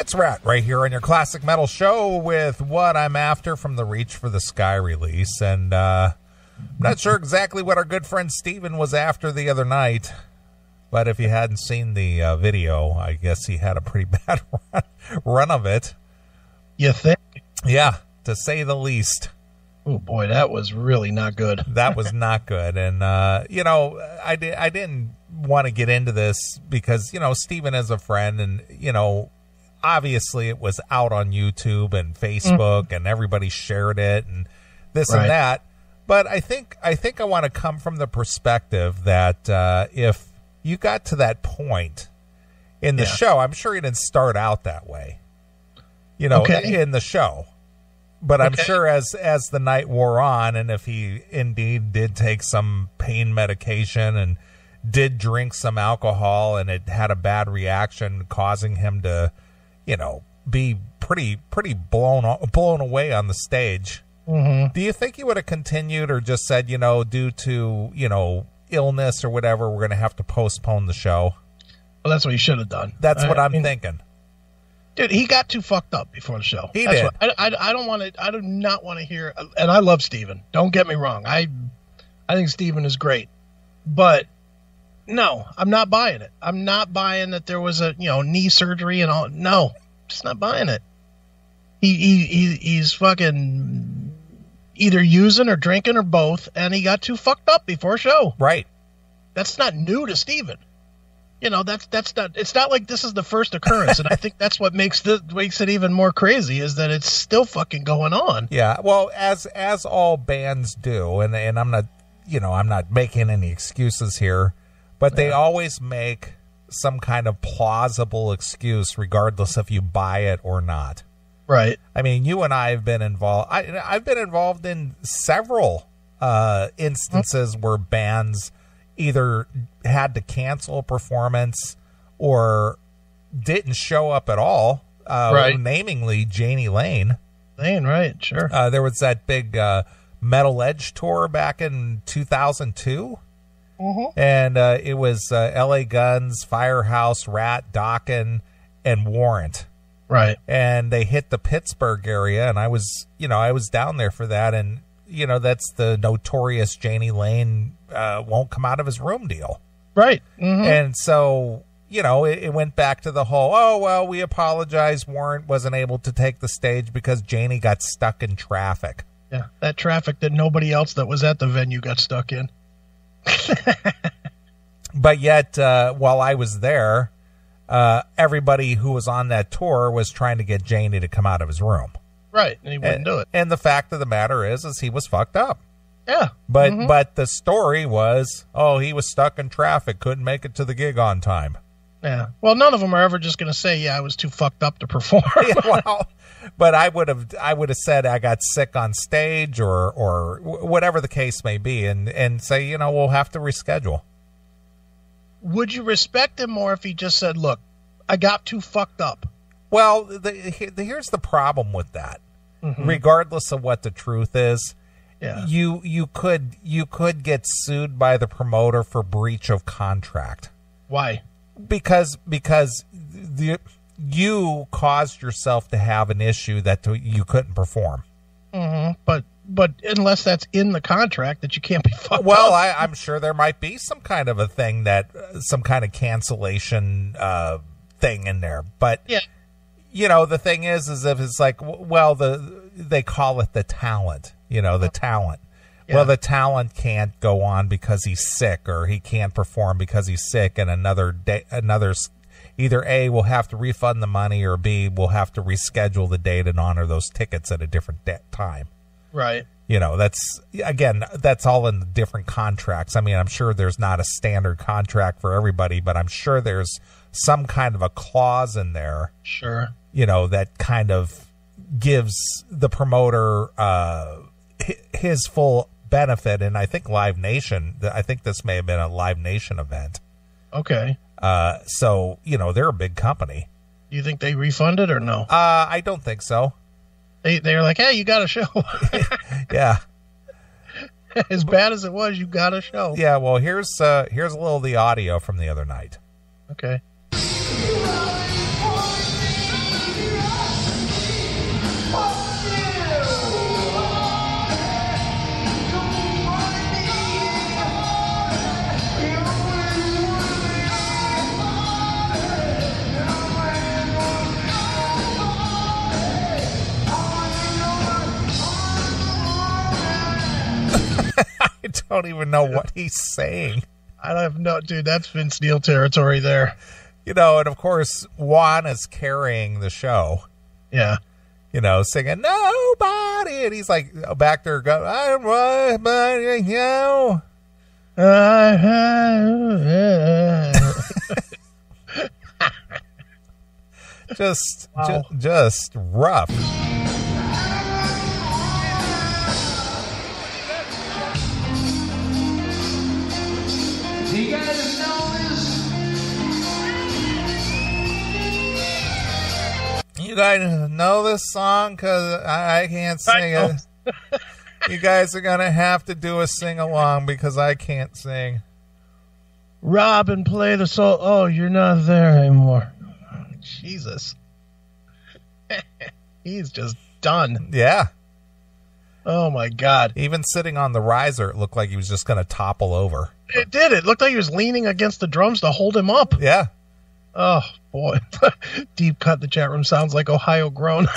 It's RATT right here on your Classic Metal Show with What I'm After from the Reach for the Sky release. And I'm not sure exactly what our good friend Stephen was after the other night, but if you hadn't seen the video, I guess he had a pretty bad run of it. You think? Yeah, to say the least. Oh, boy, that was really not good. That was not good. And, you know, I didn't want to get into this because, you know, Stephen is a friend and, you know, obviously it was out on YouTube and Facebook and everybody shared it and this and that. But I think I want to come from the perspective that if you got to that point in the show, I'm sure you didn't start out that way, you know, in the show. But I'm sure as the night wore on, and if he indeed did take some pain medication and did drink some alcohol and it had a bad reaction causing him to, you know, be pretty blown away on the stage. Do you think he would have continued or just said, you know, due to, you know, illness or whatever, we're going to have to postpone the show? Well, that's what he should have done. That's what I'm thinking. Dude, he got too fucked up before the show. He did. I don't want to. I do not want to hear. And I love Stephen. Don't get me wrong. I think Stephen is great, but no, I'm not buying it. I'm not buying that there was a knee surgery and all. No, just not buying it. He's fucking either using or drinking or both, and he got too fucked up before show. Right. That's not new to Stephen. You know, that's not. It's not like this is the first occurrence, and I think that's what makes it even more crazy is that it's still fucking going on. Yeah, well, as all bands do, and I'm not, I'm not making any excuses here, but they always make some kind of plausible excuse, regardless if you buy it or not. Right. I mean, you and I have been involved. I've been involved in several instances where bands either had to cancel a performance or didn't show up at all. Namingly Janie Lane. Right, sure. There was that big Metal Edge tour back in 2002. And it was LA Guns, Firehouse, RATT, Dokken, and Warrant. Right. And they hit the Pittsburgh area, and I was down there for that, and that's the notorious Janie Lane won't come out of his room deal. Right. And so, it went back to the whole, oh, well, we apologize. Warrant wasn't able to take the stage because Janie got stuck in traffic. Yeah, that traffic that nobody else that was at the venue got stuck in. But yet, while I was there, everybody who was on that tour was trying to get Janie to come out of his room. Right, and he wouldn't do it. And the fact of the matter is he was fucked up. Yeah. But the story was, he was stuck in traffic, couldn't make it to the gig on time. Yeah. Well, none of them are ever just going to say, I was too fucked up to perform. Yeah, well, but I would have said I got sick on stage or whatever the case may be and say, we'll have to reschedule. Would you respect him more if he just said, look, I got too fucked up? Well, here's the problem with that. Regardless of what the truth is, you could get sued by the promoter for breach of contract. Why? Because you caused yourself to have an issue that you couldn't perform. But unless that's in the contract that you can't be fucked up. Well, I'm sure there might be some kind of a thing some kind of cancellation thing in there. But the thing is if it's like, well, they call it the talent, the talent. Yeah. Well, the talent can't go on because he's sick, or he can't perform because he's sick, and either A, we'll have to refund the money, or B, we'll have to reschedule the date and honor those tickets at a different time. Right. That's all in the different contracts. I mean, I'm sure there's not a standard contract for everybody, but I'm sure there's some kind of a clause in there. Sure. That kind of gives the promoter his full benefit. And I think Live Nation, this may have been a Live Nation event. Okay. So, they're a big company. Do you think they refunded or no? I don't think so. They're like, hey, you got a show. Yeah. As bad as it was, you got a show. Yeah, well, here's a little of the audio from the other night. Okay. don't even know what he's saying. I don't have no, dude, that's Vince Neil territory there. You know, and of course, Juan is carrying the show. Yeah. You know, singing "Nobody," and he's like back there going, "I'm right, but you know." Just rough. You guys know this? You guys know this song? Because I can't sing it. You guys are going to have to do a sing-along because I can't sing. Robin, play the soul. Oh, you're not there anymore. Jesus. He's just done. Yeah. Oh, my God. Even sitting on the riser, it looked like he was just going to topple over. It did. It looked like he was leaning against the drums to hold him up. Yeah. Oh, boy. Deep cut. The chat room sounds like Ohio grown.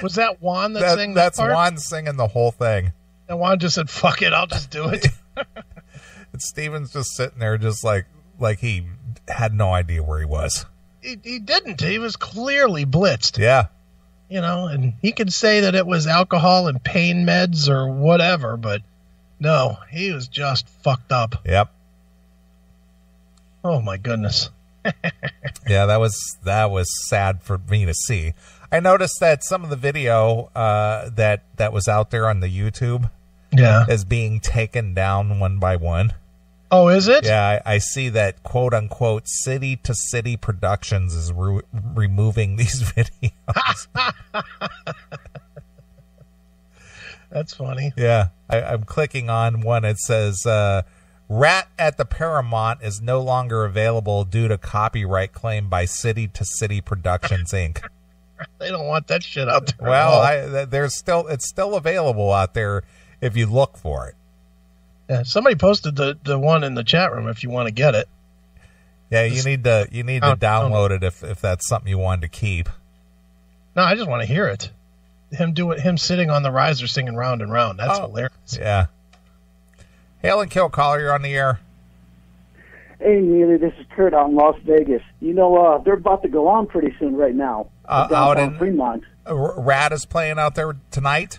Was that Juan that sang that part? That's Juan singing the whole thing. And Juan just said, fuck it, I'll just do it. And Steven's just sitting there just like he had no idea where he was. He didn't. He was clearly blitzed. Yeah. You know, and he could say that it was alcohol and pain meds or whatever, but no, he was just fucked up. Yep. Oh, my goodness. Yeah, that was sad for me to see. I noticed that some of the video that was out there on the YouTube is being taken down one by one. Oh, is it? Yeah, I see that quote-unquote city-to-city productions is removing these videos. That's funny. Yeah, I'm clicking on one. It says, RATT at the Paramount is no longer available due to copyright claim by City to City Productions, Inc. They don't want that shit out there. Well, it's still available out there if you look for it. Yeah, somebody posted the one in the chat room if you want to get it. Yeah, you need to download it if that's something you wanted to keep. No, I just want to hear it. Him sitting on the riser singing Round and Round. That's hilarious. Yeah. Hail and Kill caller, you're on the air. Hey, Neely, this is Kurt out in Las Vegas. You know, they're about to go on pretty soon right now. Out in Fremont. RATT is playing out there tonight?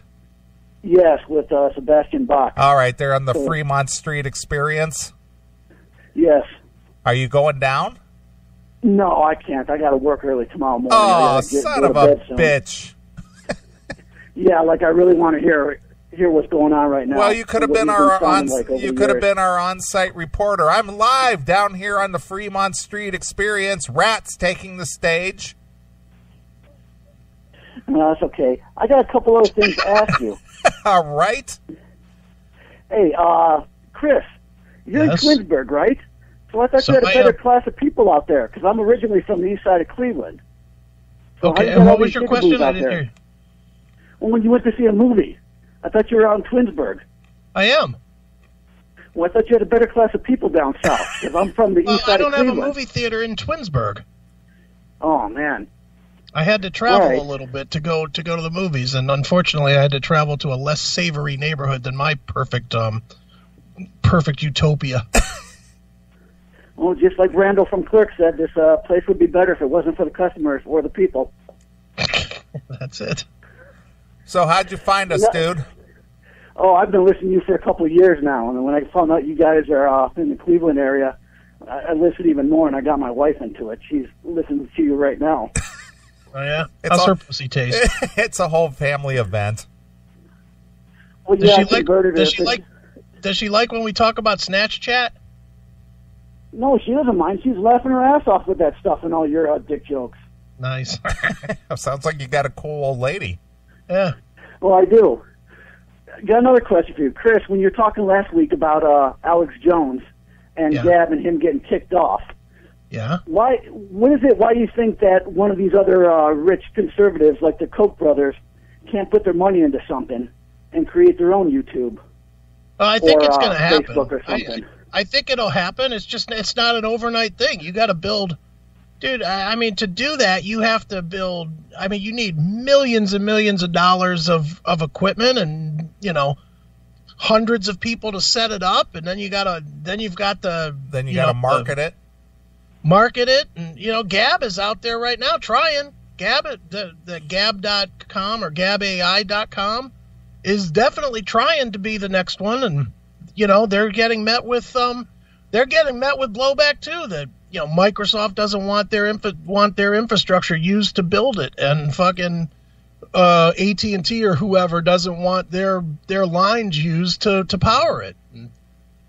Yes, with Sebastian Bach. All right, they're on the Fremont Street Experience? Yes. Are you going down? No, I can't. I got to work early tomorrow morning. Oh, son of a bitch. Yeah, like I really want to hear what's going on right now. Well, you could have been our on-site reporter. I'm live down here on the Fremont Street Experience. RATT's taking the stage. No, that's okay. I got a couple other things to ask you. All right. Hey, Chris, you're in Twinsburg, right? So I thought you had a I better am. class of people out there, because I'm originally from the east side of Cleveland. So Okay, and what was your question? I didn't hear. Well, when you went to see a movie, I thought you were out in Twinsburg. I am. Well, I thought you had a better class of people down south, because I'm from the east side of Cleveland. I don't have a movie theater in Twinsburg. Oh, man. I had to travel a little bit to go to the movies, and unfortunately, I had to travel to a less savory neighborhood than my perfect utopia. Well, just like Randall from Clerk said, this place would be better if it wasn't for the customers or the people. That's it. So how'd you find us, dude? Oh, I've been listening to you for a couple of years now, and when I found out you guys are in the Cleveland area, I listened even more, and I got my wife into it. She's listening to you right now. Oh, yeah? How's her pussy taste? It's a whole family event. Well, does she like when we talk about Snatch Chat? No, she doesn't mind. She's laughing her ass off with that stuff and all your dick jokes. Nice. Sounds like you got a cool old lady. Yeah. Well, I do. got another question for you, Chris. When you were talking last week about Alex Jones and Gab and him getting ticked off, what is it? Why do you think that one of these other rich conservatives, like the Koch brothers, can't put their money into something and create their own YouTube? I think it's going to happen. Facebook or something. I think it'll happen. It's not an overnight thing. You got to build, dude. I mean, to do that, you have to build. I mean, you need millions and millions of dollars of equipment, and hundreds of people to set it up, and then you've got to market it, and Gab is out there right now trying. Gab at the Gab.com or GabAI.com is definitely trying to be the next one, and they're getting met with blowback too. That Microsoft doesn't want their infrastructure used to build it, and fucking AT&T or whoever doesn't want their lines used to power it. And,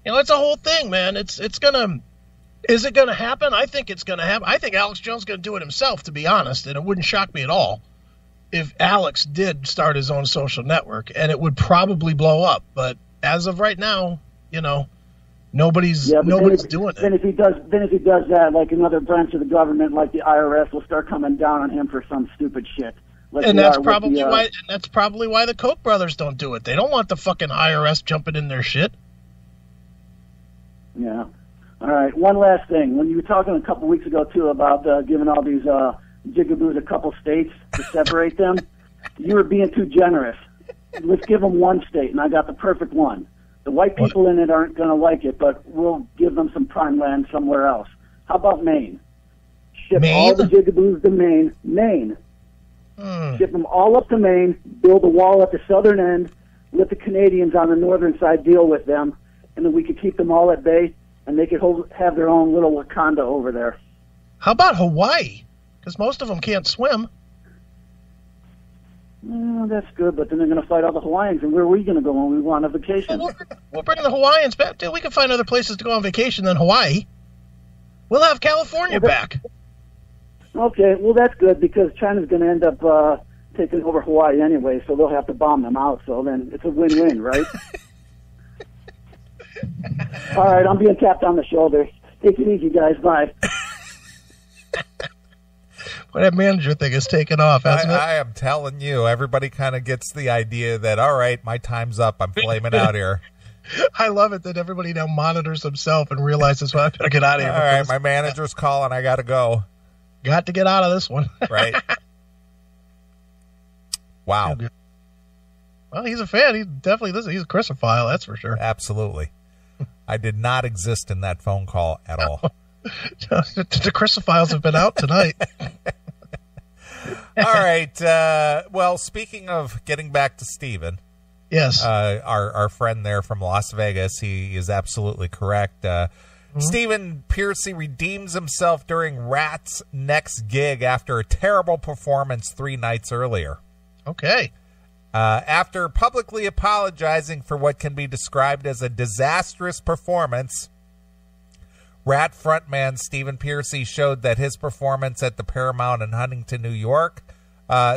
it's a whole thing, man. Is it gonna happen? I think it's gonna happen. I think Alex Jones is gonna do it himself, to be honest, and it wouldn't shock me at all if Alex did start his own social network, and it would probably blow up. But as of right now, nobody's doing it. Then if he does that, like another branch of the government, like the IRS, will start coming down on him for some stupid shit. Like and that's probably why. And that's probably why the Koch brothers don't do it. They don't want the fucking IRS jumping in their shit. Yeah. All right. One last thing. When you were talking a couple weeks ago too about giving all these jigaboos a couple states to separate them, you were being too generous. Let's give them one state, and I got the perfect one. The white people in it aren't going to like it, but we'll give them some prime land somewhere else. How about Maine? Ship all the jigaboos to Maine. Ship them all up to Maine, build a wall at the southern end, let the Canadians on the northern side deal with them, and then we could keep them all at bay, and they could have their own little Wakanda over there. How about Hawaii? Because most of them can't swim. Well, that's good, but then they're going to fight all the Hawaiians, and where are we going to go when we want a vacation? We'll bring the Hawaiians back. Dude, we can find other places to go on vacation than Hawaii. We'll have California back. Okay, well, that's good, because China's going to end up taking over Hawaii anyway, so they'll have to bomb them out, so then it's a win-win, right? All right, I'm being tapped on the shoulder. Take it easy, guys. Bye. Well, that manager thing is taken off, hasn't it? I am telling you, everybody kind of gets the idea that, all right, my time's up. I'm flaming out here. I love it that everybody now monitors himself and realizes, well, I better get out of here. All right, my manager's calling. I got to go. Got to get out of this one. Right. Wow. Well, he's a fan. He's definitely he's a Chrisophile, that's for sure. Absolutely. I did not exist in that phone call at all. The Chrisophiles have been out tonight. All right. Well, speaking of getting back to Stephen. Yes. Our friend there from Las Vegas, he is absolutely correct. Stephen Pearcy redeems himself during RATT's next gig after a terrible performance 3 nights earlier. Okay. After publicly apologizing for what can be described as a disastrous performance, RATT frontman Stephen Pearcy showed that his performance at the Paramount in Huntington, New York,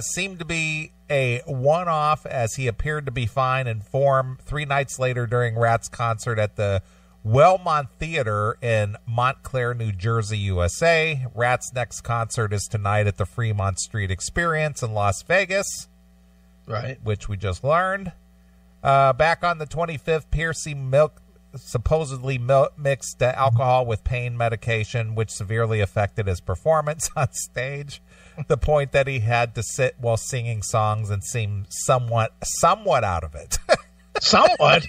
seemed to be a one-off, as he appeared to be fine in form 3 nights later during RATT's concert at the Wellmont Theater in Montclair, New Jersey, USA. RATT's next concert is tonight at the Fremont Street Experience in Las Vegas, right? Which we just learned. Back on the 25th, Pearcy supposedly mixed alcohol with pain medication, which severely affected his performance on stage. The point that he had to sit while singing songs and seem somewhat out of it. Somewhat?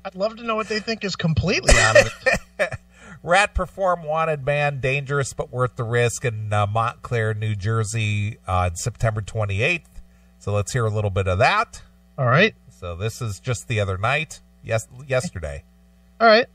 I'd love to know what they think is completely out of it. RATT performed Wanted Man, Dangerous But Worth the Risk in Montclair, New Jersey on September 28th. So let's hear a little bit of that. All right. So this is just the other night. Yesterday. All right.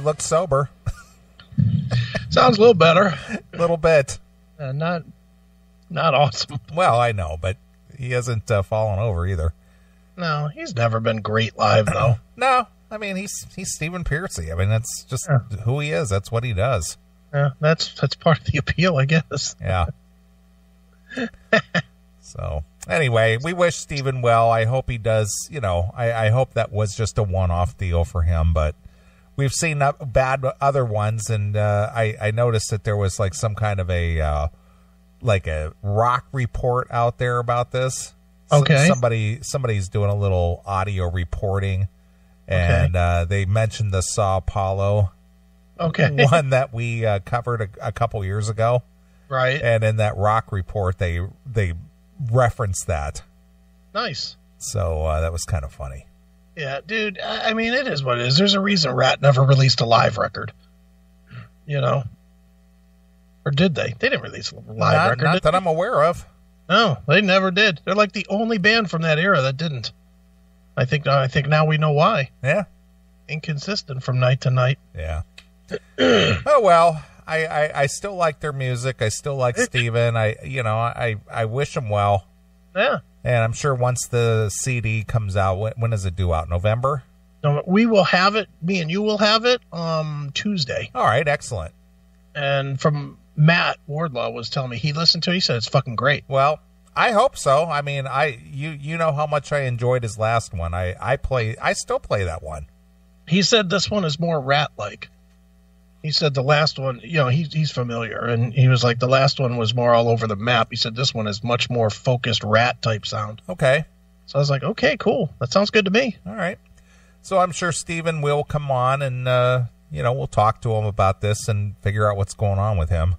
looked sober. Sounds a little better. A little bit. Not awesome. Well, I know, but he hasn't fallen over either. No, he's never been great live, though. No, I mean, he's Stephen Pearcy. I mean, that's just who he is. That's what he does. Yeah, that's part of the appeal, I guess. Yeah. So, anyway, we wish Stephen well. I hope he does, I hope that was just a one-off deal for him, but we've seen bad other ones, and I noticed that there was like some kind of a rock report out there about this. Okay. Somebody's doing a little audio reporting, and they mentioned the Sao Paulo one that we covered a couple years ago. Right. And in that rock report, they referenced that. Nice. So that was kind of funny. Yeah, dude, I mean, it is what it is. There's a reason RATT never released a live record. Or did they? They didn't release a live record. Not that I'm aware of. No, they never did. They're like the only band from that era that didn't. I think now we know why. Yeah. Inconsistent from night to night. Yeah. Oh, well, I still like their music. I still like Stephen. I wish him well. Yeah. And I'm sure once the CD comes out, when does it due out? November? No, we will have it. Me and you will have it Tuesday. All right. Excellent. And from Matt Wardlaw was telling me he listened to it. He said it's fucking great. Well, I hope so. I mean, you know how much I enjoyed his last one. I still play that one. He said this one is more RATT-like. He said the last one, he's familiar, and he was like, the last one was more all over the map. He said this one is much more focused RATT type sound. Okay. So I was like, okay, cool. That sounds good to me. All right. So I'm sure Stephen will come on, and we'll talk to him about this and figure out what's going on with him.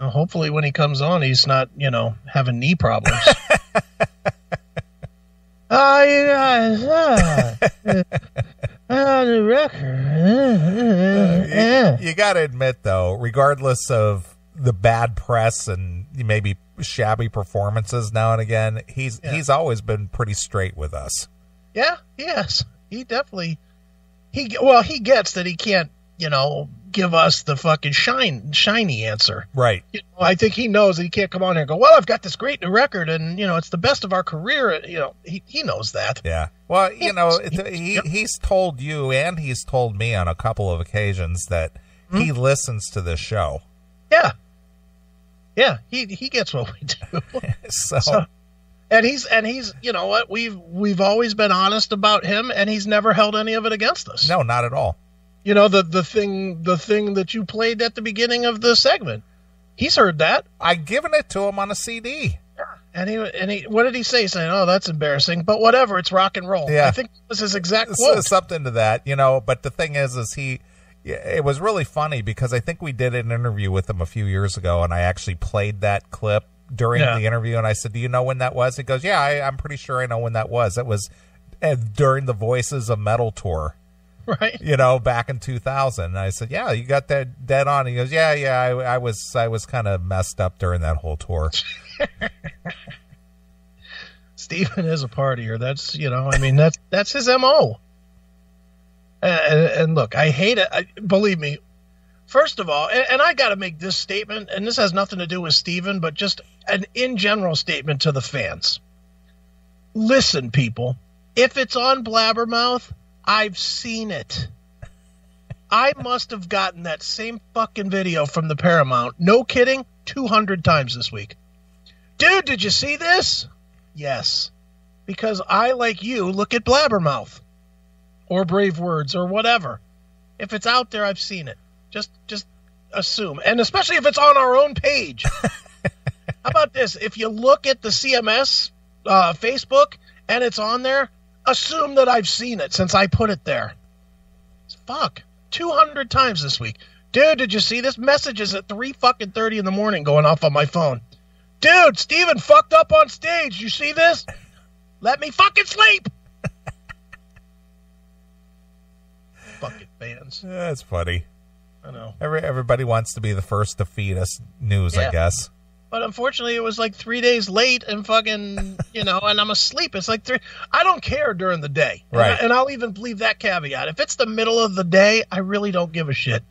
Hopefully when he comes on, he's not, having knee problems. Oh, you guys, on the record. You got to admit, though, regardless of the bad press and maybe shabby performances now and again, he's always been pretty straight with us. Yeah, yes. He definitely, he gets that he can't, give us the fucking shiny answer. Right. I think he knows that he can't come on here and go, well, I've got this great new record and, it's the best of our career. He knows that. Yeah. Well, he's told you and he's told me on a couple of occasions that he listens to this show. Yeah. Yeah. He gets what we do. So and he's, what, we've always been honest about him and he's never held any of it against us. No, not at all. The thing that you played at the beginning of the segment, he's heard that. I've given it to him on a CD. Yeah. And he, what did he say? Saying, "Oh, that's embarrassing," but whatever, it's rock and roll. Yeah. I think this is his exact quote. Something to that, But the thing is it was really funny because I think we did an interview with him a few years ago, and I actually played that clip during the interview, and I said, "Do you know when that was?" He goes, "Yeah, I'm pretty sure I know when that was. It was during the Voices of Metal tour." Right. Back in 2000. And I said, "Yeah, you got that dead on." He goes, "Yeah, I was kind of messed up during that whole tour." Stephen is a partier. That's, that's his MO. And look, I hate it. Believe me. First of all, and I got to make this statement, and this has nothing to do with Stephen, but just an in general statement to the fans. Listen, people, if it's on Blabbermouth, I've seen it. I must have gotten that same fucking video from the Paramount, no kidding, 200 times this week. Dude, did you see this? Yes. Because I, like you, look at Blabbermouth or Brave Words or whatever. If it's out there, I've seen it. Just assume. And especially if it's on our own page. How about this? If you look at the CMS Facebook and it's on there, assume that I've seen it since I put it there. Fuck. 200 times this week. Dude, did you see this? Messages at 3:30 in the morning going off on my phone. Dude, Steven fucked up on stage. You see this? Let me fucking sleep. Fucking fans. That's funny. I know. Everybody wants to be the first to feed us news, I guess. But unfortunately, it was like 3 days late and fucking, and I'm asleep. It's like I don't care during the day. Right. And I'll even leave that caveat. If it's the middle of the day, I really don't give a shit.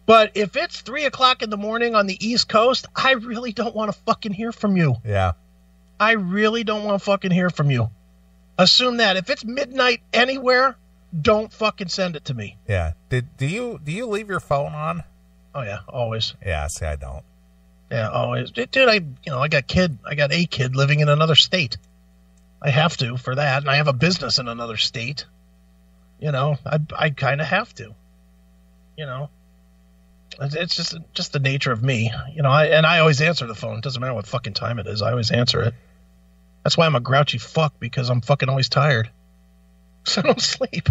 But if it's 3 o'clock in the morning on the East Coast, I really don't want to fucking hear from you. Yeah. I really don't want to fucking hear from you. Assume that. If it's midnight anywhere, don't fucking send it to me. Yeah. Do you leave your phone on? Oh, yeah. Always. Yeah, see, I don't. Yeah, always. Dude, I got a kid living in another state. I have to for that, and I have a business in another state. I kind of have to. It's just the nature of me. I always answer the phone. It doesn't matter what fucking time it is. I always answer it. That's why I'm a grouchy fuck, because I'm fucking always tired. So I don't sleep.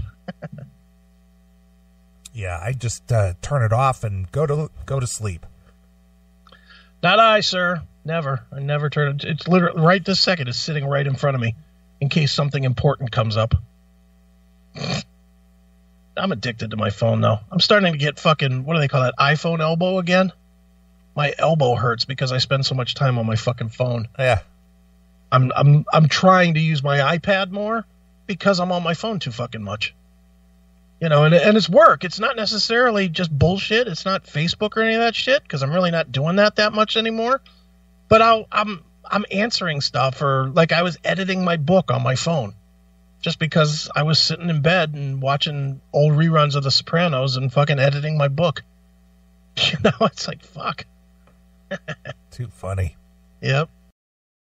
Yeah, I just turn it off and go to sleep. Not I, sir. Never. I never turn it. It's literally right this second. It's sitting right in front of me in case something important comes up. I'm addicted to my phone, though. I'm starting to get fucking, what do they call that, iPhone elbow again? My elbow hurts because I spend so much time on my fucking phone. Yeah. I'm trying to use my iPad more because I'm on my phone too fucking much. And it's work. It's not necessarily just bullshit. It's not Facebook or any of that shit, because I'm really not doing that much anymore. But I'm answering stuff, or like I was editing my book on my phone just because I was sitting in bed and watching old reruns of The Sopranos and fucking editing my book. It's like, fuck. Too funny. Yep.